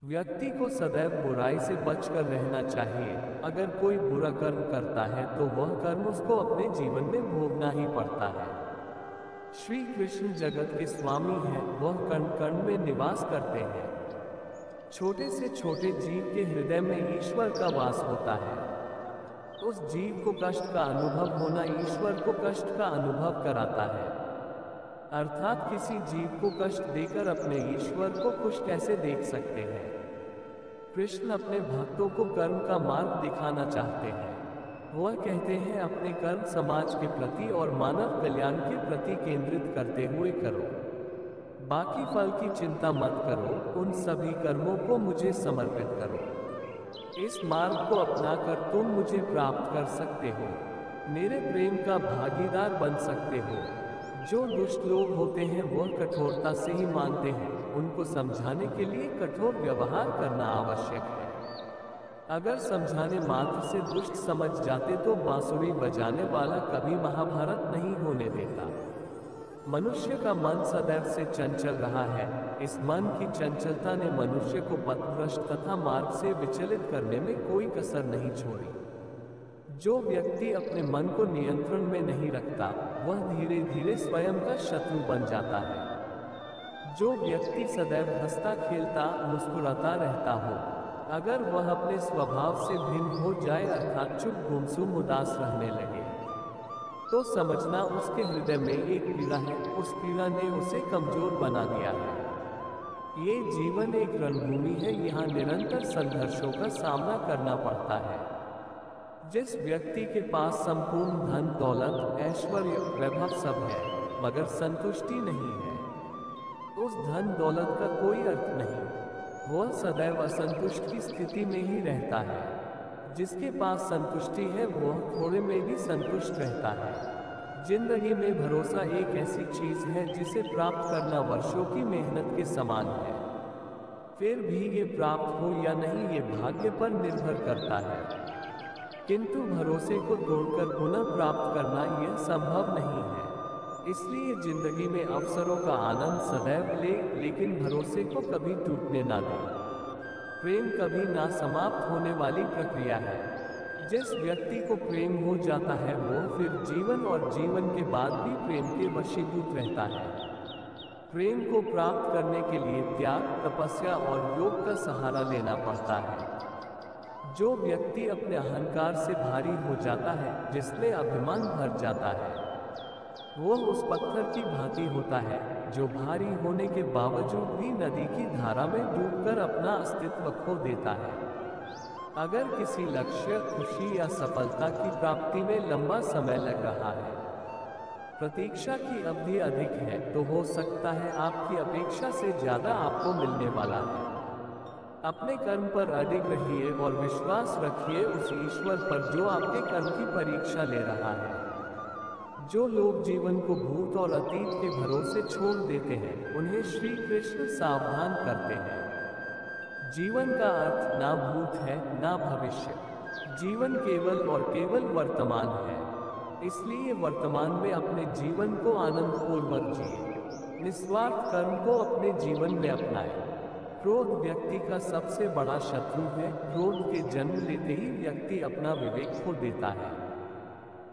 व्यक्ति को सदैव बुराई से बचकर रहना चाहिए। अगर कोई बुरा कर्म करता है तो वह कर्म उसको अपने जीवन में भोगना ही पड़ता है। श्री कृष्ण जगत के स्वामी हैं, वह कण कण में निवास करते हैं। छोटे से छोटे जीव के हृदय में ईश्वर का वास होता है। उस जीव को कष्ट का अनुभव होना ईश्वर को कष्ट का अनुभव कराता है। अर्थात किसी जीव को कष्ट देकर अपने ईश्वर को खुश कैसे देख सकते हैं। कृष्ण अपने भक्तों को कर्म का मार्ग दिखाना चाहते हैं। वह कहते हैं अपने कर्म समाज के प्रति और मानव कल्याण के प्रति केंद्रित करते हुए करो। बाकी फल की चिंता मत करो, उन सभी कर्मों को मुझे समर्पित करो। इस मार्ग को अपनाकर तुम मुझे प्राप्त कर सकते हो, मेरे प्रेम का भागीदार बन सकते हो। जो दुष्ट लोग होते हैं वह कठोरता से ही मानते हैं, उनको समझाने के लिए कठोर व्यवहार करना आवश्यक है। अगर समझाने मात्र से दुष्ट समझ जाते तो बांसुरी बजाने वाला कभी महाभारत नहीं होने देता। मनुष्य का मन सदैव से चंचल रहा है। इस मन की चंचलता ने मनुष्य को पथभ्रष्ट तथा मार्ग से विचलित करने में कोई कसर नहीं छोड़ी। जो व्यक्ति अपने मन को नियंत्रण में नहीं रखता, वह धीरे धीरे स्वयं का शत्रु बन जाता है। जो व्यक्ति सदैव हंसता खेलता मुस्कुराता रहता हो, अगर वह अपने स्वभाव से भिन्न हो जाए अर्थात चुप गुमसुम उदास रहने लगे, तो समझना उसके हृदय में एक पीड़ा है। उस पीड़ा ने उसे कमजोर बना दिया है। ये जीवन एक रणभूमि है, यहाँ निरंतर संघर्षों का सामना करना पड़ता है। जिस व्यक्ति के पास संपूर्ण धन दौलत ऐश्वर्य वैभव सब है, मगर संतुष्टि नहीं है, उस धन दौलत का कोई अर्थ नहीं। वह सदैव असंतुष्ट की स्थिति में ही रहता है। जिसके पास संतुष्टि है वह थोड़े में भी संतुष्ट रहता है। जिंदगी में भरोसा एक ऐसी चीज है जिसे प्राप्त करना वर्षों की मेहनत के समान है। फिर भी ये प्राप्त हो या नहीं ये भाग्य पर निर्भर करता है। किंतु भरोसे को तोड़कर पुनः प्राप्त करना यह संभव नहीं है। इसलिए जिंदगी में अवसरों का आनंद सदैव ले, लेकिन भरोसे को कभी टूटने ना दे। प्रेम कभी ना समाप्त होने वाली प्रक्रिया है। जिस व्यक्ति को प्रेम हो जाता है वो फिर जीवन और जीवन के बाद भी प्रेम के वशीभूत रहता है। प्रेम को प्राप्त करने के लिए त्याग, तपस्या और योग का सहारा लेना पड़ता है। जो व्यक्ति अपने अहंकार से भारी हो जाता है, जिसमें अभिमान भर जाता है, वह उस पत्थर की भांति होता है जो भारी होने के बावजूद भी नदी की धारा में डूबकर अपना अस्तित्व खो देता है। अगर किसी लक्ष्य, खुशी या सफलता की प्राप्ति में लंबा समय लग रहा है, प्रतीक्षा की अवधि अधिक है, तो हो सकता है आपकी अपेक्षा से ज्यादा आपको मिलने वाला है। अपने कर्म पर अडिग रहिए और विश्वास रखिए उस ईश्वर पर जो आपके कर्म की परीक्षा ले रहा है। जो लोग जीवन को भूत और अतीत के भरोसे छोड़ देते हैं, उन्हें श्री कृष्ण सावधान करते हैं। जीवन का अर्थ ना भूत है ना भविष्य। जीवन केवल और केवल वर्तमान है। इसलिए वर्तमान में अपने जीवन को आनंद पूर्वक जिए। निस्वार्थ कर्म को अपने जीवन में अपनाएं। क्रोध व्यक्ति का सबसे बड़ा शत्रु है। क्रोध के जन्म लेते ही व्यक्ति अपना विवेक खो देता है।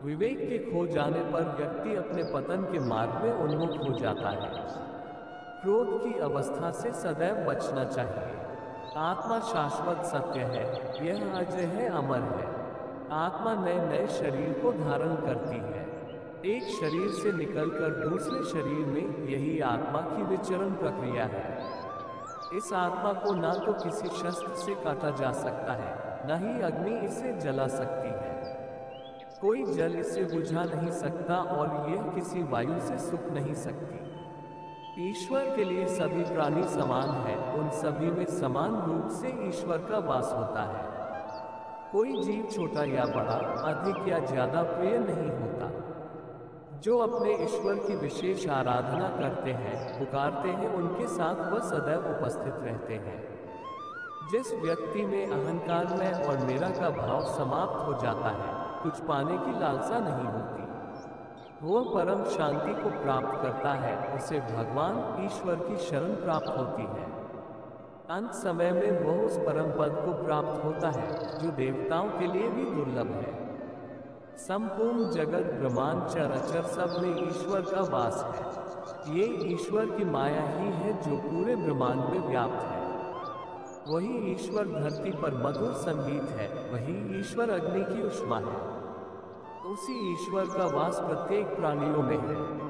विवेक के खो जाने पर व्यक्ति अपने पतन के मार्ग में उन्मुख हो जाता है। क्रोध की अवस्था से सदैव बचना चाहिए। आत्मा शाश्वत सत्य है, यह अजय है, अमर है। आत्मा नए नए शरीर को धारण करती है। एक शरीर से निकलकर दूसरे शरीर में, यही आत्मा की विचरण प्रक्रिया है। इस आत्मा को ना तो किसी शस्त्र से काटा जा सकता है, न ही अग्नि इसे जला सकती है। कोई जल इसे बुझा नहीं सकता और यह किसी वायु से सूख नहीं सकती। ईश्वर के लिए सभी प्राणी समान है, उन सभी में समान रूप से ईश्वर का वास होता है। कोई जीव छोटा या बड़ा, अधिक या ज्यादा प्रिय नहीं होता। जो अपने ईश्वर की विशेष आराधना करते हैं, पुकारते हैं, उनके साथ वह सदैव उपस्थित रहते हैं। जिस व्यक्ति में अहंकार में और मेरा का भाव समाप्त हो जाता है, कुछ पाने की लालसा नहीं होती। वह परम शांति को प्राप्त करता है, उसे भगवान ईश्वर की शरण प्राप्त होती है। अंत समय में वह उस परम पद को प्राप्त होता है जो देवताओं के लिए भी दुर्लभ है। संपूर्ण जगत ब्रह्मांड चराचर सब में ईश्वर का वास है। ये ईश्वर की माया ही है जो पूरे ब्रह्मांड में व्याप्त है। वही ईश्वर धरती पर मधुर संगीत है, वही ईश्वर अग्नि की उष्मा है। उसी ईश्वर का वास प्रत्येक प्राणियों में है।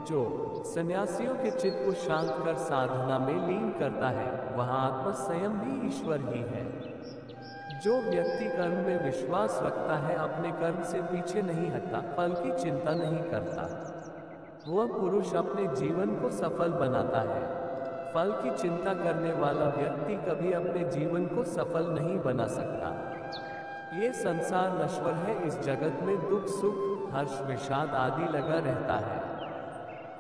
जो सन्यासियों के चित्त को शांत कर साधना में लीन करता है, वह आत्मा स्वयं भी ईश्वर ही है। जो व्यक्ति कर्म में विश्वास रखता है, अपने कर्म से पीछे नहीं हटता, फल की चिंता नहीं करता, वह पुरुष अपने जीवन को सफल बनाता है। फल की चिंता करने वाला व्यक्ति कभी अपने जीवन को सफल नहीं बना सकता। ये संसार नश्वर है। इस जगत में दुख सुख हर्ष विषाद आदि लगा रहता है।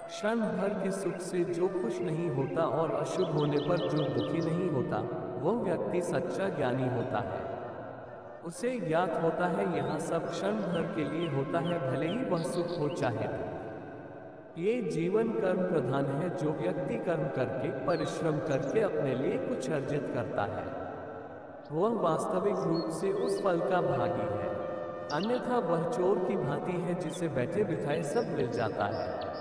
क्षण भर के सुख से जो खुश नहीं होता और अशुभ होने पर जो दुखी नहीं होता, वह व्यक्ति सच्चा ज्ञानी होता है। उसे ज्ञात होता है यहाँ सब क्षण भर के लिए होता है, भले ही वह सुख हो चाहे दुख। ये जीवन कर्म प्रधान है। जो व्यक्ति कर्म करके परिश्रम करके अपने लिए कुछ अर्जित करता है, वह वास्तविक रूप से उस फल का भागी है। अन्यथा वह चोर की भांति है जिसे बैठे बिठाए सब मिल जाता है।